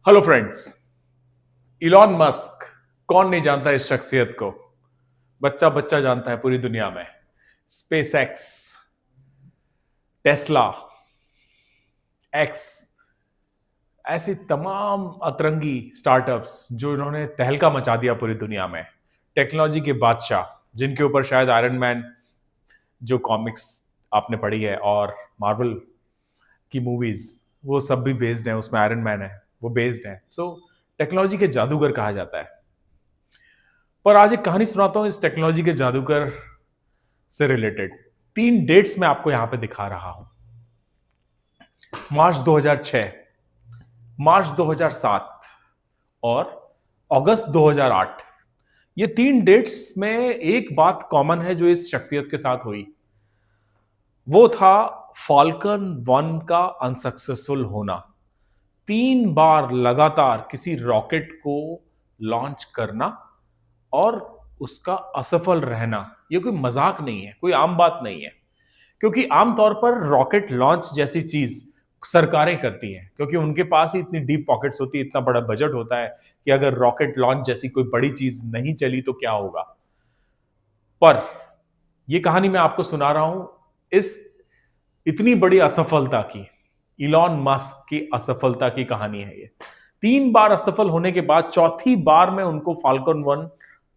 Hello friends. Elon Musk, कौन नहीं जानता इस शख्सियत को। बच्चा बच्चा जानता है पूरी दुनिया में। स्पेस एक्स, टेस्ला, एक्स, ऐसी तमाम अतरंगी स्टार्टअप्स जो इन्होंने तहलका मचा दिया पूरी दुनिया में। टेक्नोलॉजी के बादशाह, जिनके ऊपर शायद आयरन मैन जो कॉमिक्स आपने पढ़ी है और मार्वल की मूवीज, वो सब भी बेस्ड है, उसमें आयरन मैन है, वो बेस्ड है। सो टेक्नोलॉजी के जादूगर कहा जाता है। पर आज एक कहानी सुनाता हूं इस टेक्नोलॉजी के जादूगर से रिलेटेड। 3 डेट्स मैं आपको यहां पे दिखा रहा हूं। मार्च 2006, मार्च 2007 और अगस्त 2008। ये 3 डेट्स में एक बात कॉमन है जो इस शख्सियत के साथ हुई। वो था फाल्कन 1 का अनसक्सेसफुल होना। 3 बार लगातार किसी रॉकेट को लॉन्च करना और उसका असफल रहना, ये कोई मजाक नहीं है, कोई आम बात नहीं है। क्योंकि आमतौर पर रॉकेट लॉन्च जैसी चीज सरकारें करती हैं, क्योंकि उनके पास ही इतनी डीप पॉकेट्स होती है, इतना बड़ा बजट होता है कि अगर रॉकेट लॉन्च जैसी कोई बड़ी चीज नहीं चली तो क्या होगा। पर यह कहानी मैं आपको सुना रहा हूं इस इतनी बड़ी असफलता की, इलॉन मस्क की असफलता की कहानी है ये। 3 बार असफल होने के बाद चौथी बार में उनको फाल्कन 1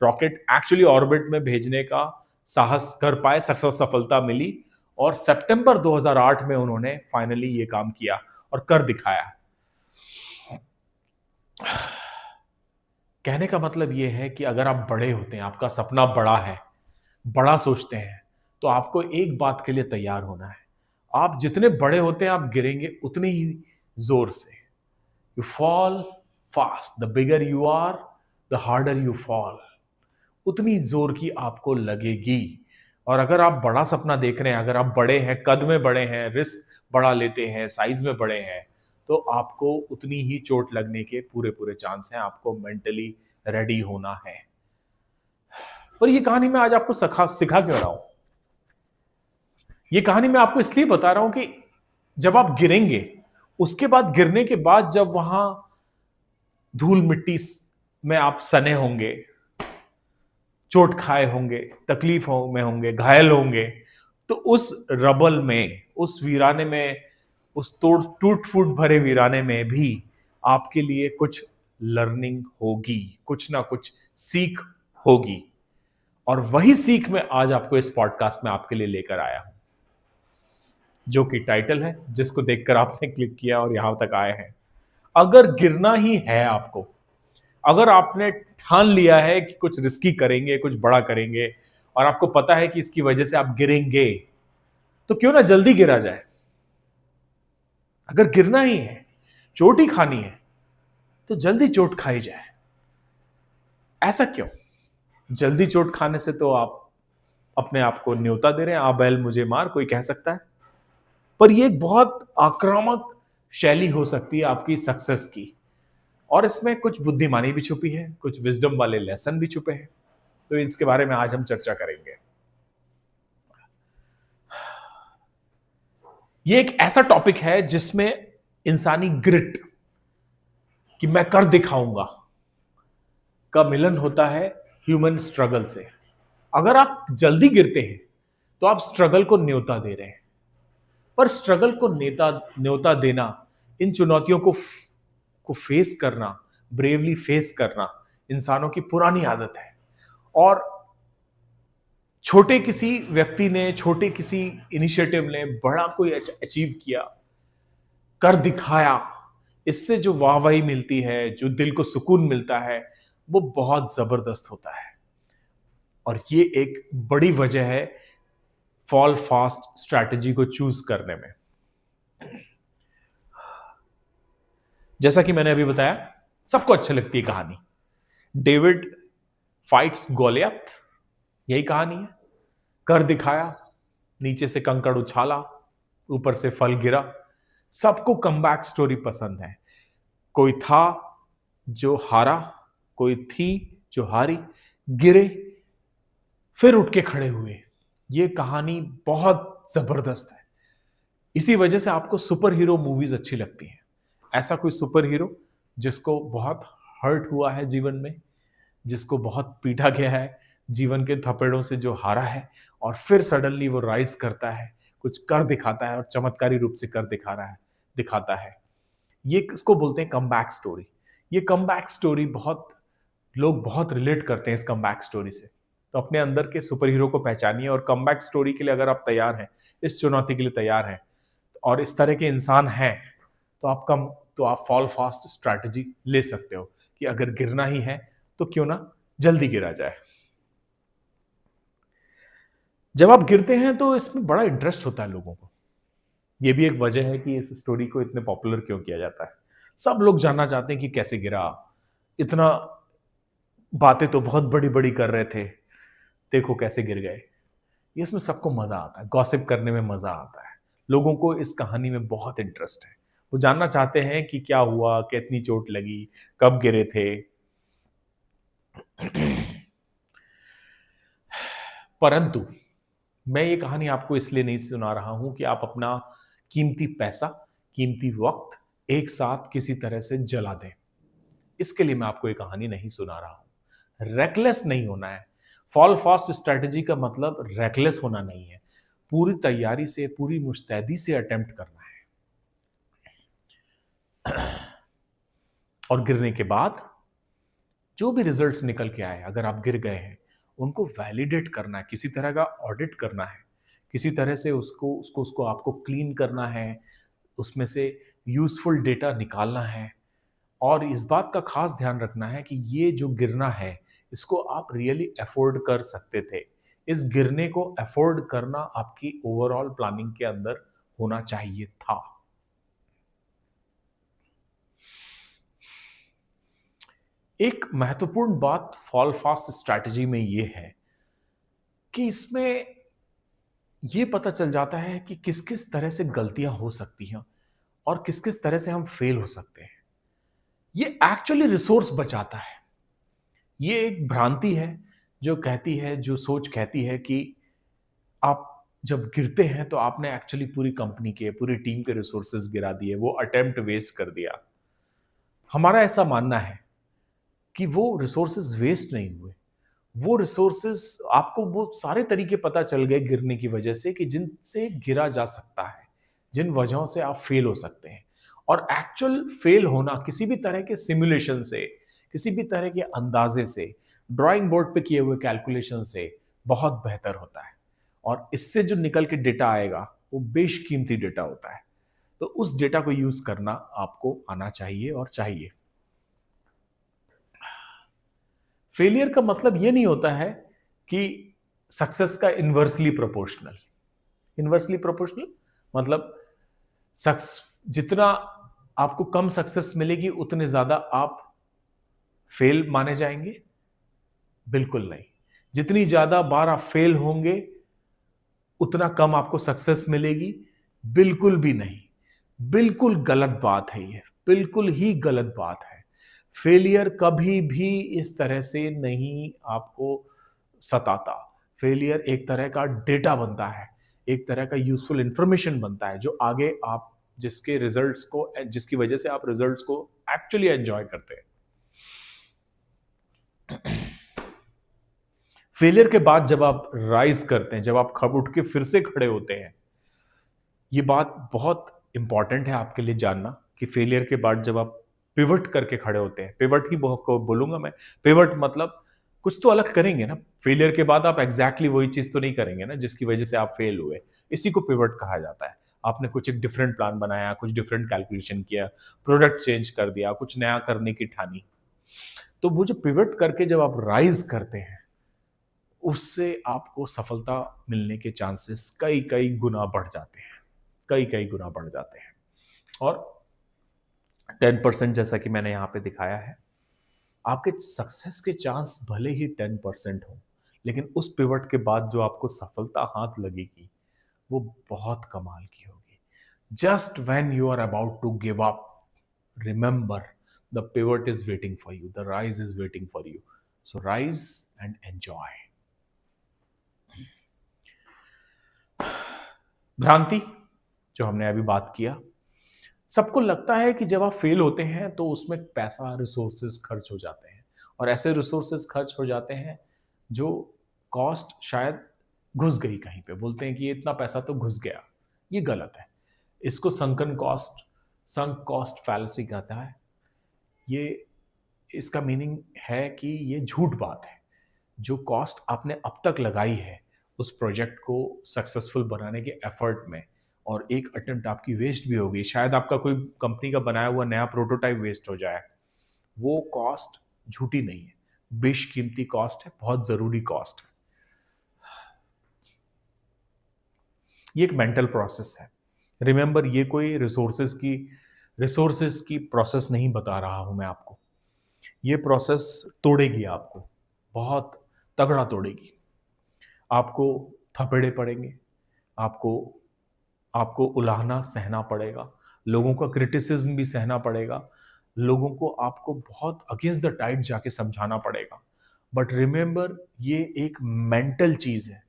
रॉकेट एक्चुअली ऑर्बिट में भेजने का साहस कर पाए, सफलता मिली और सितंबर 2008 में उन्होंने फाइनली ये काम किया और कर दिखाया। कहने का मतलब यह है कि अगर आप बड़े होते हैं, आपका सपना बड़ा है, बड़ा सोचते हैं, तो आपको एक बात के लिए तैयार होना है। आप जितने बड़े होते हैं, आप गिरेंगे उतने ही जोर से। You fall fast, the bigger you are the harder you fall. उतनी जोर की आपको लगेगी। और अगर आप बड़ा सपना देख रहे हैं, अगर आप बड़े हैं, कद में बड़े हैं, रिस्क बड़ा लेते हैं, साइज में बड़े हैं, तो आपको उतनी ही चोट लगने के पूरे पूरे चांस हैं। आपको मेंटली रेडी होना है। पर यह कहानी मैं आज आपको सिखा क्यों रहा हूं? यह कहानी मैं आपको इसलिए बता रहा हूं कि जब आप गिरेंगे, उसके बाद गिरने के बाद जब वहां धूल मिट्टी में आप सने होंगे, चोट खाए होंगे, तकलीफों में होंगे, घायल होंगे, तो उस रबल में, उस वीराने में, उस टूट फूट भरे वीराने में भी आपके लिए कुछ लर्निंग होगी, कुछ ना कुछ सीख होगी। और वही सीख मैं आज आपको इस पॉडकास्ट में आपके लिए लेकर आया हूं, जो कि टाइटल है, जिसको देखकर आपने क्लिक किया और यहां तक आए हैं। अगर गिरना ही है आपको, अगर आपने ठान लिया है कि कुछ रिस्की करेंगे, कुछ बड़ा करेंगे, और आपको पता है कि इसकी वजह से आप गिरेंगे, तो क्यों ना जल्दी गिरा जाए। अगर गिरना ही है, चोट ही खानी है, तो जल्दी चोट खाई जाए। ऐसा क्यों? जल्दी चोट खाने से तो आप अपने आप को न्योता दे रहे हैं, आ बैल मुझे मार, कोई कह सकता है। पर यह एक बहुत आक्रामक शैली हो सकती है आपकी सक्सेस की, और इसमें कुछ बुद्धिमानी भी छुपी है, कुछ विजडम वाले लेसन भी छुपे हैं। तो इसके बारे में आज हम चर्चा करेंगे। यह एक ऐसा टॉपिक है जिसमें इंसानी ग्रिट, कि मैं कर दिखाऊंगा, का मिलन होता है ह्यूमन स्ट्रगल से। अगर आप जल्दी गिरते हैं तो आप स्ट्रगल को न्योता दे रहे हैं। पर स्ट्रगल को न्योता देना, इन चुनौतियों को फेस करना, ब्रेवली फेस करना इंसानों की पुरानी आदत है। और छोटे किसी व्यक्ति ने, छोटे किसी इनिशिएटिव ने बड़ा कोई अचीव किया, कर दिखाया, इससे जो वाहवाही मिलती है, जो दिल को सुकून मिलता है, वो बहुत जबरदस्त होता है। और ये एक बड़ी वजह है फॉल फास्ट स्ट्रैटेजी को चूज करने में। जैसा कि मैंने अभी बताया, सबको अच्छी लगती है कहानी, डेविड फाइट्स गोलियत, यही कहानी है। कर दिखाया, नीचे से कंकड़ उछाला, ऊपर से फल गिरा। सबको कमबैक स्टोरी पसंद है। कोई था जो हारा, कोई थी जो हारी, गिरे, फिर उठ के खड़े हुए। यह कहानी बहुत जबरदस्त है। इसी वजह से आपको सुपर हीरो मूवीज अच्छी लगती हैं। ऐसा कोई सुपर हीरो जिसको बहुत हर्ट हुआ है जीवन में, जिसको बहुत पीटा गया है, जीवन के थपेड़ों से जो हारा है, और फिर सडनली वो राइज करता है, कुछ कर दिखाता है और चमत्कारी रूप से कर दिखा रहा है, दिखाता है। ये इसको बोलते हैं कमबैक स्टोरी। ये कमबैक स्टोरी बहुत लोग बहुत रिलेट करते हैं इस कमबैक स्टोरी से। तो अपने अंदर के सुपर हीरो को पहचानिए, और कमबैक स्टोरी के लिए अगर आप तैयार हैं, इस चुनौती के लिए तैयार हैं और इस तरह के इंसान हैं, तो आप फॉल फास्ट स्ट्रैटेजी ले सकते हो कि अगर गिरना ही है तो क्यों ना जल्दी गिरा जाए। जब आप गिरते हैं तो इसमें बड़ा इंटरेस्ट होता है लोगों को। ये भी एक वजह है कि इस स्टोरी को इतने पॉपुलर क्यों किया जाता है। सब लोग जानना चाहते हैं कि कैसे गिरा, इतना बातें तो बहुत बड़ी बड़ी कर रहे थे, देखो कैसे गिर गए। इसमें सबको मजा आता है, गॉसिप करने में मजा आता है। लोगों को इस कहानी में बहुत इंटरेस्ट है, वो जानना चाहते हैं कि क्या हुआ, कितनी चोट लगी, कब गिरे थे। परंतु मैं ये कहानी आपको इसलिए नहीं सुना रहा हूं कि आप अपना कीमती पैसा, कीमती वक्त एक साथ किसी तरह से जला दें। इसके लिए मैं आपको ये कहानी नहीं सुना रहा हूं। रेकलेस नहीं होना है। फॉल फास्ट स्ट्रेटेजी का मतलब रेकलेस होना नहीं है। पूरी तैयारी से, पूरी मुस्तैदी से अटेम्प्ट करना है। और गिरने के बाद जो भी रिजल्ट्स निकल के आए, अगर आप गिर गए हैं, उनको वैलिडेट करना है, किसी तरह का ऑडिट करना है, किसी तरह से उसको आपको क्लीन करना है, उसमें से यूजफुल डेटा निकालना है। और इस बात का खास ध्यान रखना है कि ये जो गिरना है, इसको आप रियली अफोर्ड कर सकते थे। इस गिरने को अफोर्ड करना आपकी ओवरऑल प्लानिंग के अंदर होना चाहिए था। एक महत्वपूर्ण बात फॉल फास्ट स्ट्रैटेजी में ये है कि इसमें ये पता चल जाता है कि किस किस तरह से गलतियां हो सकती हैं और किस किस तरह से हम फेल हो सकते हैं। ये एक्चुअली रिसोर्स बचाता है। ये एक भ्रांति है जो कहती है, जो सोच कहती है कि आप जब गिरते हैं तो आपने एक्चुअली पूरी कंपनी के, पूरी टीम के रिसोर्सेज गिरा दिए, वो अटेम्प्ट वेस्ट कर दिया। हमारा ऐसा मानना है कि वो रिसोर्सेज वेस्ट नहीं हुए। वो रिसोर्सेज, आपको वो सारे तरीके पता चल गए गिरने की वजह से कि जिनसे गिरा जा सकता है, जिन वजहों से आप फेल हो सकते हैं। और एक्चुअल फेल होना किसी भी तरह के सिमुलेशन से, किसी भी तरह के अंदाजे से, ड्राइंग बोर्ड पे किए हुए कैलकुलेशन से बहुत बेहतर होता है। और इससे जो निकल के डेटा आएगा वो बेशकीमती डेटा होता है। तो उस डेटा को यूज करना आपको आना चाहिए और चाहिए। फेलियर का मतलब यह नहीं होता है कि सक्सेस का इन्वर्सली प्रोपोर्शनल। इन्वर्सली प्रोपोर्शनल मतलब सक्स जितना आपको कम सक्सेस मिलेगी उतने ज्यादा आप फेल माने जाएंगे? बिल्कुल नहीं। जितनी ज्यादा बार आप फेल होंगे उतना कम आपको सक्सेस मिलेगी? बिल्कुल भी नहीं। बिल्कुल गलत बात है, ये बिल्कुल ही गलत बात है। फेलियर कभी भी इस तरह से नहीं आपको सताता। फेलियर एक तरह का डेटा बनता है, एक तरह का यूजफुल इंफॉर्मेशन बनता है जो आगे आप जिसके रिजल्ट्स को, जिसकी वजह से आप रिजल्ट्स को एक्चुअली एंजॉय करते हैं। फेलियर के बाद जब आप राइज करते हैं, जब आप खब उठ के फिर से खड़े होते हैं, ये बात बहुत इंपॉर्टेंट है आपके लिए जानना कि फेलियर के बाद जब आप पिवट करके खड़े होते हैं, पिवट ही को बोलूंगा मैं। पिवट मतलब कुछ तो अलग करेंगे ना। फेलियर के बाद आप एग्जैक्टली वही चीज तो नहीं करेंगे ना जिसकी वजह से आप फेल हुए। इसी को पिवट कहा जाता है। आपने कुछ एक डिफरेंट प्लान बनाया, कुछ डिफरेंट कैलकुलेशन किया, प्रोडक्ट चेंज कर दिया, कुछ नया करने की ठानी। तो वो जो पिवट करके जब आप राइज करते हैं, उससे आपको सफलता मिलने के चांसेस कई कई गुना बढ़ जाते हैं, कई कई गुना बढ़ जाते हैं। और 10% जैसा कि मैंने यहां पे दिखाया है, आपके सक्सेस के चांस भले ही 10% हो, लेकिन उस पिवट के बाद जो आपको सफलता हाथ लगेगी वो बहुत कमाल की होगी। Just when you are about to give up, remember the pivot is waiting for you, the rise is waiting for you. So rise and enjoy. भ्रांति जो हमने अभी बात किया, सबको लगता है कि जब आप फेल होते हैं तो उसमें पैसा, रिसोर्सेज खर्च हो जाते हैं और ऐसे रिसोर्सेज खर्च हो जाते हैं जो कॉस्ट शायद घुस गई कहीं पे। बोलते हैं कि ये इतना पैसा तो घुस गया। ये गलत है। इसको संक कॉस्ट फैलेसी कहता है। ये इसका मीनिंग है कि ये झूठ बात है। जो कॉस्ट आपने अब तक लगाई है उस प्रोजेक्ट को सक्सेसफुल बनाने के एफर्ट में, और एक अटेम्प्ट आपकी वेस्ट भी होगी, शायद आपका कोई कंपनी का बनाया हुआ नया प्रोटोटाइप वेस्ट हो जाए, वो कॉस्ट झूठी नहीं है, बेशकीमती कॉस्ट है, बहुत जरूरी कॉस्ट है। ये एक मेंटल प्रोसेस है। रिमेंबर, ये कोई रिसोर्सेज की प्रोसेस नहीं बता रहा हूं मैं आपको। ये प्रोसेस तोड़ेगी आपको, बहुत तगड़ा तोड़ेगी। आपको थपेड़े पड़ेंगे, आपको आपको उलाहना सहना पड़ेगा, लोगों का क्रिटिसिज्म भी सहना पड़ेगा, लोगों को आपको बहुत अगेंस्ट द टाइड जाके समझाना पड़ेगा। बट रिमेंबर, ये एक मेंटल चीज है।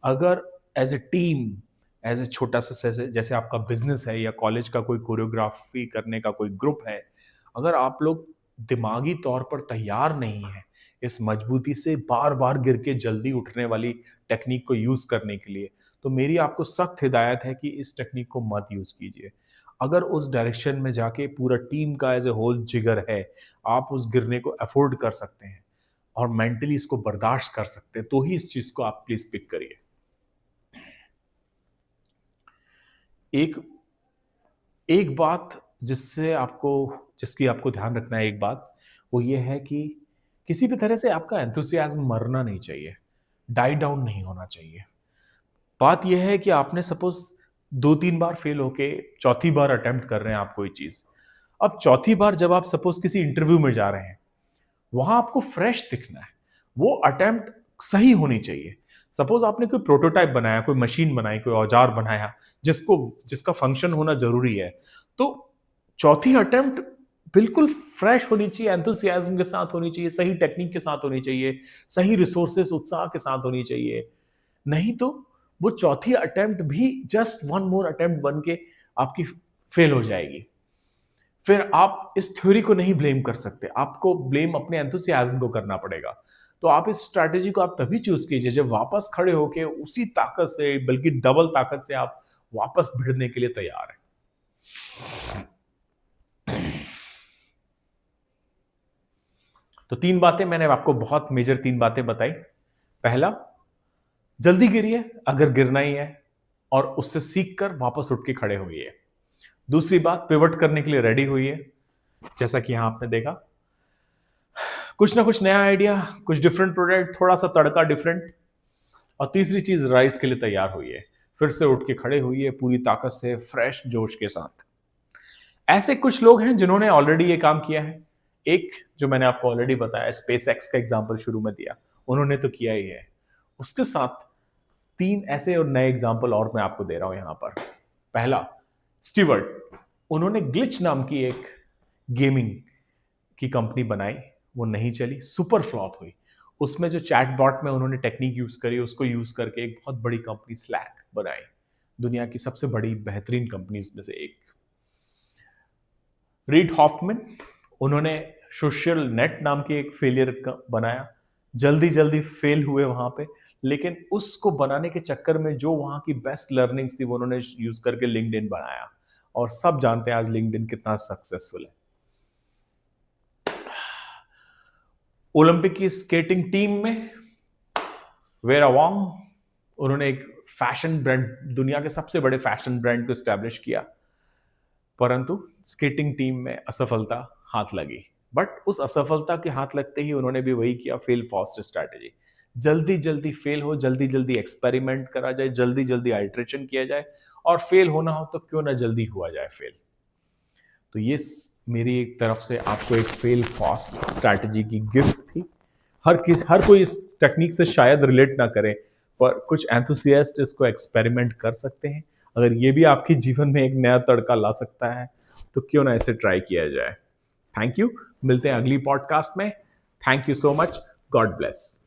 अगर as a team, as a छोटा सा जैसे आपका बिजनेस है या कॉलेज का कोई कोरियोग्राफी करने का कोई ग्रुप है, अगर आप लोग दिमागी तौर पर तैयार नहीं है इस मजबूती से बार बार गिर के जल्दी उठने वाली टेक्निक को यूज करने के लिए, तो मेरी आपको सख्त हिदायत है कि इस टेक्निक को मत यूज कीजिए। अगर उस डायरेक्शन में जाके पूरा टीम का एज ए होल जिगर है, आप उस गिरने को अफोर्ड कर सकते हैं और मेंटली इसको बर्दाश्त कर सकते हैं, तो ही इस चीज को आप प्लीज पिक करिए। एक एक बात जिसकी आपको ध्यान रखना है, एक बात वो ये है कि किसी भी तरह से आपका एंथुसियाज्म मरना नहीं चाहिए, डाई डाउन नहीं होना चाहिए। बात यह है कि आपने सपोज 2-3 बार फेल होके चौथी बार अटेम्प्ट कर रहे हैं आप कोई चीज। अब चौथी बार जब आप सपोज किसी इंटरव्यू में जा रहे हैं, वहां आपको फ्रेश दिखना है, वो अटेम्प्ट सही होनी चाहिए। सपोज आपने कोई प्रोटोटाइप बनाया, कोई मशीन बनाई, कोई औजार बनाया जिसका फंक्शन होना जरूरी है, तो चौथी अटेम्प्ट बिल्कुल फ्रेश होनी चाहिए, एंथुसियाज्म के साथ होनी चाहिए, सही टेक्निक के साथ होनी चाहिए, सही रिसोर्सेस उत्साह के साथ होनी चाहिए। नहीं तो वो चौथी अटेम्प्ट भी जस्ट वन मोर अटेम्प्ट बन के आपकी फेल हो जाएगी। फिर आप इस थ्योरी को नहीं ब्लेम कर सकते, आपको ब्लेम अपने एंथुसियाज्म को करना पड़ेगा। तो आप इस स्ट्रैटेजी को आप तभी चूज कीजिए जब वापस खड़े होके उसी ताकत से, बल्कि डबल ताकत से आप वापस भिड़ने के लिए तैयार हैं। तो 3 बातें मैंने आपको, बहुत मेजर 3 बातें बताई। पहला, जल्दी गिरिए अगर गिरना ही है और उससे सीख कर वापस उठ के खड़े होइए। दूसरी बात, पिवट करने के लिए रेडी होइए, जैसा कि यहां आपने देखा, कुछ ना कुछ नया आइडिया, कुछ डिफरेंट प्रोडक्ट, थोड़ा सा तड़का डिफरेंट। और तीसरी चीज, राइज के लिए तैयार होइए, फिर से उठ के खड़े होइए पूरी ताकत से, फ्रेश जोश के साथ। ऐसे कुछ लोग हैं जिन्होंने ऑलरेडी ये काम किया है। एक जो मैंने आपको ऑलरेडी बताया, स्पेस एक्स का एग्जाम्पल शुरू में दिया, उन्होंने तो किया ही है। उसके साथ 3 ऐसे और नए एग्जाम्पल और मैं आपको दे रहा हूं यहां पर। पहला, स्टीवर्ट, उन्होंने ग्लिच नाम की एक गेमिंग की कंपनी बनाई, वो नहीं चली, सुपर फ्लॉप हुई। उसमें जो चैटबॉट में उन्होंने टेक्निक यूज करी, उसको यूज करके एक बहुत बड़ी कंपनी स्लैक बनाई, दुनिया की सबसे बड़ी बेहतरीन कंपनीज में से एक। रीड हॉफमैन, उन्होंने सोशल नेट नाम की एक फेलियर बनाया, जल्दी जल्दी फेल हुए वहां पे, लेकिन उसको बनाने के चक्कर में जो वहां की बेस्ट लर्निंग्स थी वो उन्होंने यूज करके लिंक्डइन बनाया, और सब जानते हैं आज लिंक्डइन कितना सक्सेसफुल है। ओलंपिक की स्केटिंग टीम में वेरा वांग, उन्होंने एक फैशन ब्रांड, दुनिया के सबसे बड़े फैशन ब्रांड को स्टैब्लिश किया, परंतु स्केटिंग टीम में असफलता हाथ लगी। बट उस असफलता के हाथ लगते ही उन्होंने भी वही किया, फेल फास्ट स्ट्रैटेजी। जल्दी जल्दी फेल हो, जल्दी जल्दी एक्सपेरिमेंट करा जाए, जल्दी जल्दी आइट्रेशन किया जाए, और फेल होना हो तो क्यों ना जल्दी हुआ जाए फेल। तो ये मेरी एक तरफ से आपको एक फेल फास्ट स्ट्रैटेजी की गिफ्ट थी। हर कोई इस टेक्निक से शायद रिलेट ना करे, पर कुछ एंथुसियास्ट इसको एक्सपेरिमेंट कर सकते हैं। अगर ये भी आपके जीवन में एक नया तड़का ला सकता है तो क्यों ना इसे ट्राई किया जाए। थैंक यू, मिलते हैं अगली पॉडकास्ट में। Thank you so much, God bless.